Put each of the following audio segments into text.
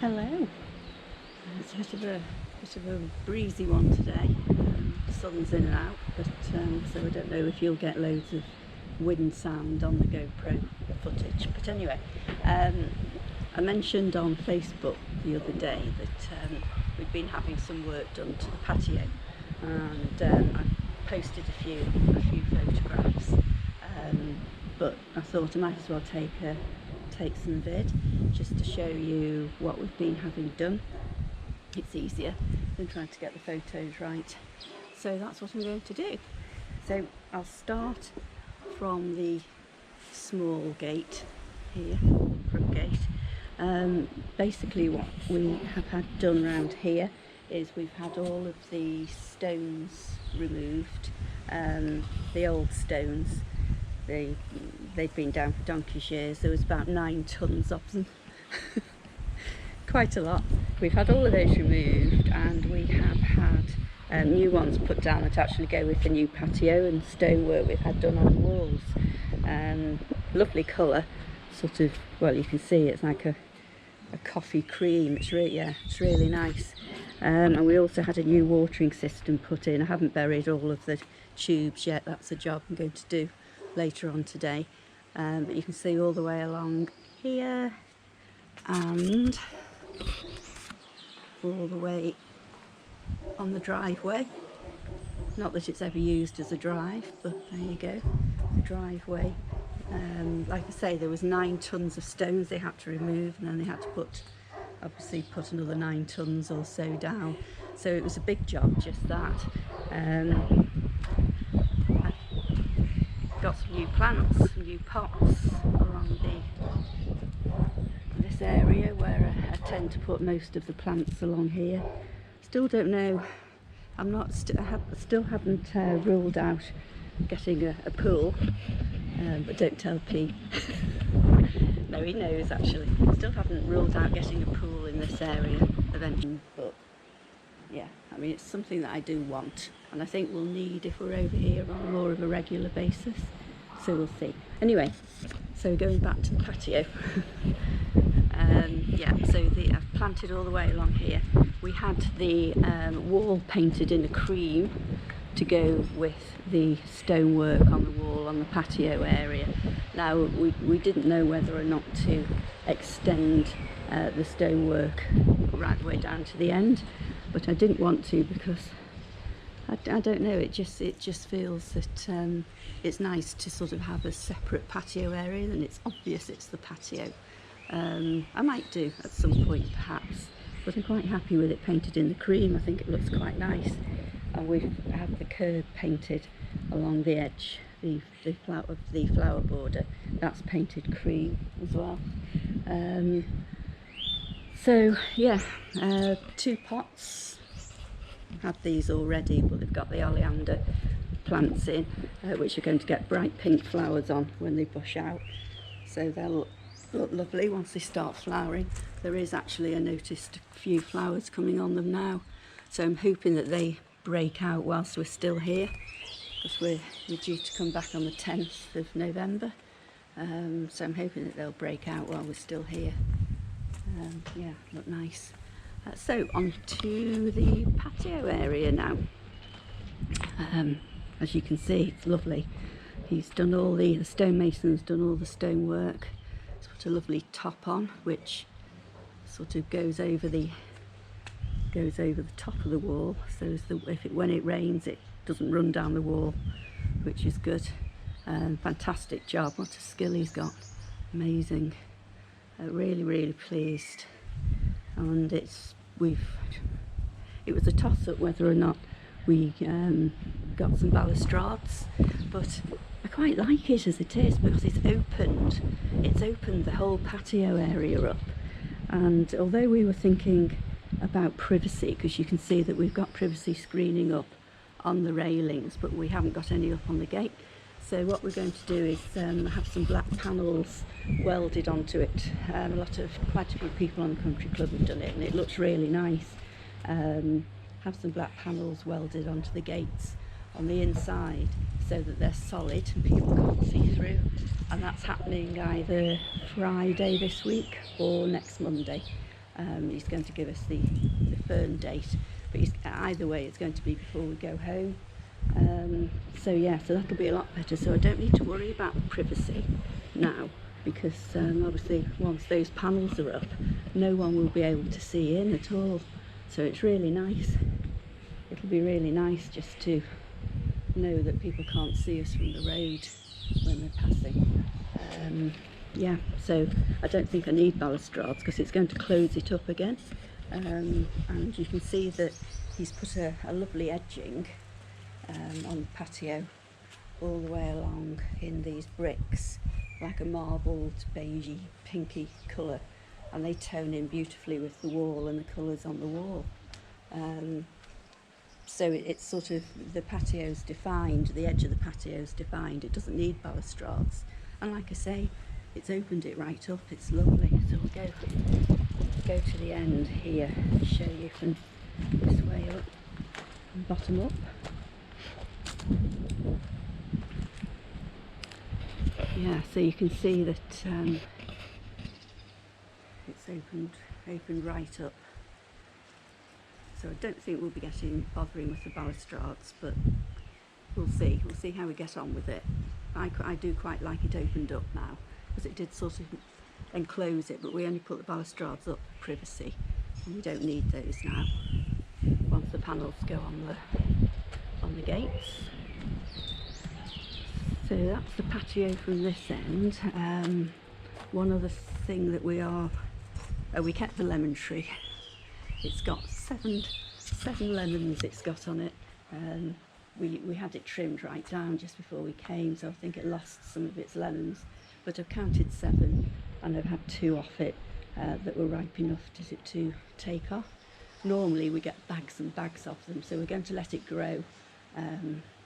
Hello. It's a bit of a breezy one today. The sun's in and out, but so I don't know if you'll get loads of wind sound on the GoPro footage. But anyway, I mentioned on Facebook the other day that we'd been having some work done to the patio, and I posted a few photographs. But I thought I might as well take some vid just to show you what we've been having done. It's easier than trying to get the photos right, so that's what I'm going to do. So I'll start from the small gate here, front gate. Basically what we have had done around here is we've had all of the stones removed, the old stones. They've been down for donkey's years. There was about 9 tons of them. Quite a lot. We've had all of those removed, and we have had new ones put down that actually go with the new patio and stonework we've had done on the walls. Lovely colour, sort of, well, you can see it's like a coffee cream. It's really nice. And we also had a new watering system put in. I haven't buried all of the tubes yet. That's a job I'm going to do later on today. But you can see all the way along here and all the way on the driveway. Not that it's ever used as a drive, but there you go, the driveway. Like I say, there was 9 tons of stones they had to remove, and then they had to obviously put another 9 tons or so down. So it was a big job, just that. Got some new plants, some new pots along this area where I tend to put most of the plants along here. Still don't know. Still haven't ruled out getting a pool, but don't tell P. No, he knows actually. Still haven't ruled out getting a pool in this area eventually, but yeah, I mean, it's something that I do want, and I think we'll need if we're over here on more of a regular basis, so we'll see. Anyway, so going back to the patio. Yeah, so I've planted all the way along here. We had the wall painted in a cream to go with the stonework on the wall on the patio area. Now we didn't know whether or not to extend the stonework right the way down to the end, but I didn't want to because I don't know, it just feels that it's nice to sort of have a separate patio area, and it's obvious it's the patio. I might do at some point perhaps, but I'm quite happy with it painted in the cream. I think it looks quite nice, and we've had the curb painted along the edge, the flower border, that's painted cream as well. So yeah, 2 pots. I've had these already, but they've got the oleander plants in, which are going to get bright pink flowers on when they bush out, so they'll look lovely once they start flowering. There is actually, I noticed, a few flowers coming on them now, so I'm hoping that they break out whilst we're still here, because we're due to come back on the 10th of November, so I'm hoping that they'll break out while we're still here. Yeah, look nice. So on to the patio area now. As you can see, it's lovely. He's done all the stonemason's done all the stonework. It's put a lovely top on, which sort of goes over the top of the wall, so when it rains it doesn't run down the wall, which is good. Fantastic job, what a skill he's got, amazing. Really pleased. And it was a toss-up whether or not we got some balustrades, but I quite like it as it is, because it's opened the whole patio area up. And although we were thinking about privacy, because you can see that we've got privacy screening up on the railings, but we haven't got any up on the gate, so what we're going to do is have some black panels welded onto it. Quite a few people on the country club have done it, and it looks really nice. Have some black panels welded onto the gates on the inside so that they're solid and people can't see through, and that's happening either Friday this week or next Monday. He's going to give us the firm date, but either way it's going to be before we go home. So yeah, so that'll be a lot better, so I don't need to worry about the privacy now, because obviously once those panels are up, no one will be able to see in at all. So it's really nice. It'll be really nice just to know that people can't see us from the road when they're passing. Yeah, so I don't think I need balustrades because it's going to close it up again. And you can see that he's put a lovely edging on the patio all the way along in these bricks, like a marbled beigey pinky colour, and they tone in beautifully with the wall and the colours on the wall. So it's sort of, the patio's defined, the edge of the patio's defined, it doesn't need balustrades. And like I say, it's opened it right up, it's lovely. So we'll go to the end here and show you from this way up and bottom up. Yeah, so you can see that it's opened right up. So I don't think we'll be bothering with the balustrades, but we'll see how we get on with it. I do quite like it opened up now, because it did sort of enclose it, but we only put the balustrades up for privacy, and we don't need those now once the panels go on the gates. So that's the patio from this end. One other thing that we kept the lemon tree. It's got seven lemons it's got on it. We had it trimmed right down just before we came, so I think it lost some of its lemons, but I've counted 7 and I've had 2 off it that were ripe enough to take off. Normally we get bags and bags of them, so we're going to let it grow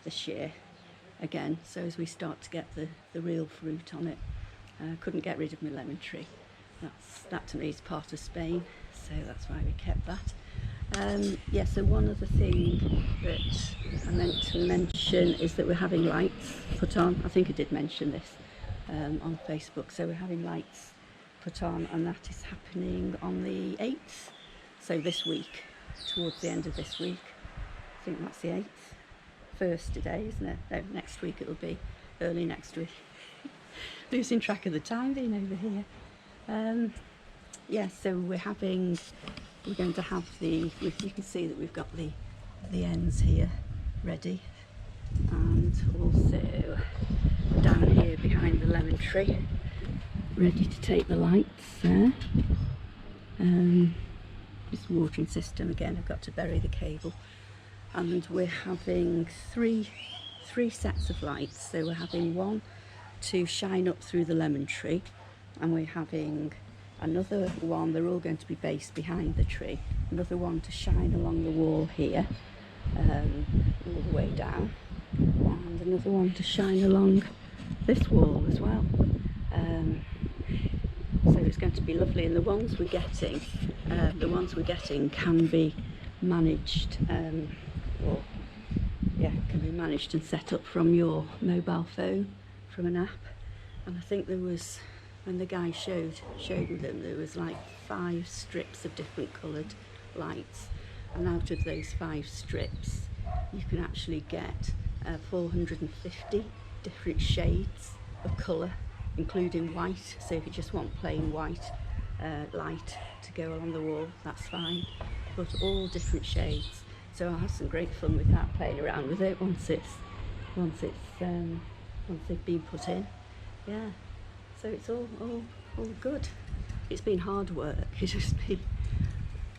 this year again, so as we start to get the real fruit on it. Couldn't get rid of my lemon tree. That to me is part of Spain, so that's why we kept that. Yeah, so one other thing that I meant to mention is that we're having lights put on. I think I did mention this on Facebook. So we're having lights put on, and that is happening on the 8th. So this week, towards the end of this week. I think that's the 8th. First today, isn't it? No, next week it'll be early next week. Losing track of the time being over here. Yeah, so we're going to have you can see that we've got the ends here ready, and also down here behind the lemon tree ready to take the lights there. This watering system again, I've got to bury the cable, and we're having three sets of lights. So we're having one to shine up through the lemon tree, and we're having another one, they're all going to be based behind the tree, another one to shine along the wall here, all the way down, and another one to shine along this wall as well. So it's going to be lovely, and the ones we're getting can be managed, can be managed and set up from your mobile phone, from an app. And I think there was, when the guy showed me them, there was like 5 strips of different coloured lights, and out of those 5 strips you can actually get 450 different shades of colour, including white. So if you just want plain white light to go along the wall, that's fine, but all different shades. So I'll have some great fun with that, playing around with it once they've been put in. Yeah, so it's all good. It's been hard work. It's just been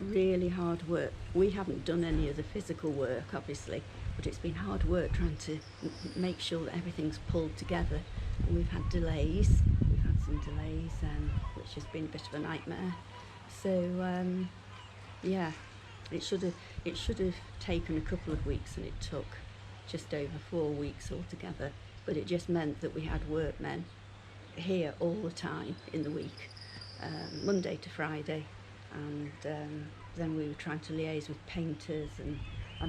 really hard work. We haven't done any of the physical work, obviously, but it's been hard work trying to make sure that everything's pulled together. And we've had delays. We've had some delays, which has been a bit of a nightmare. So yeah, it should have taken a couple of weeks, and it took just over 4 weeks altogether. But it just meant that we had workmen here all the time in the week, Monday to Friday, and then we were trying to liaise with painters and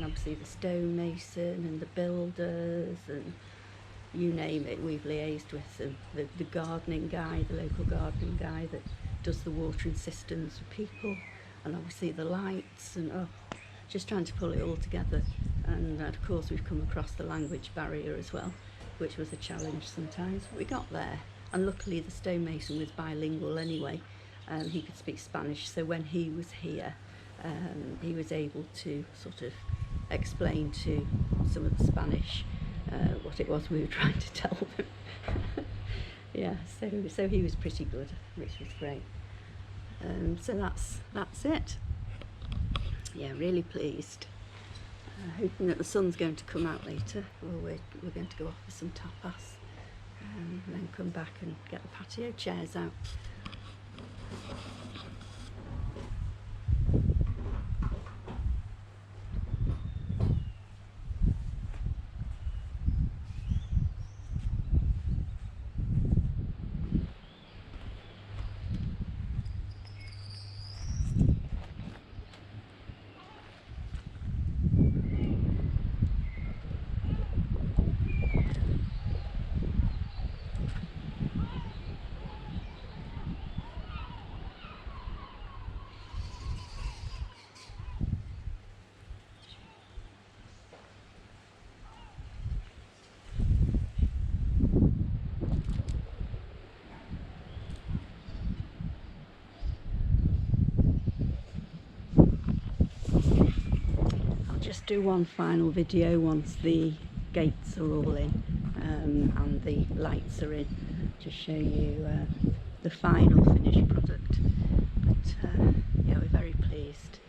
obviously the stonemason and the builders, and you name it, we've liaised with them. The gardening guy, the local gardening guy that does the watering systems for people. and obviously the lights, and just trying to pull it all together. And of course we've come across the language barrier as well, which was a challenge sometimes, but we got there. And luckily the stonemason was bilingual anyway, he could speak Spanish, so when he was here he was able to sort of explain to some of the Spanish what it was we were trying to tell them. Yeah, so he was pretty good, which was great. So that's it. Yeah, really pleased. Hoping that the sun's going to come out later. Well, we're going to go off for some tapas and then come back and get the patio chairs out. Just do one final video once the gates are all in and the lights are in, to show you the final finished product. But yeah, we're very pleased.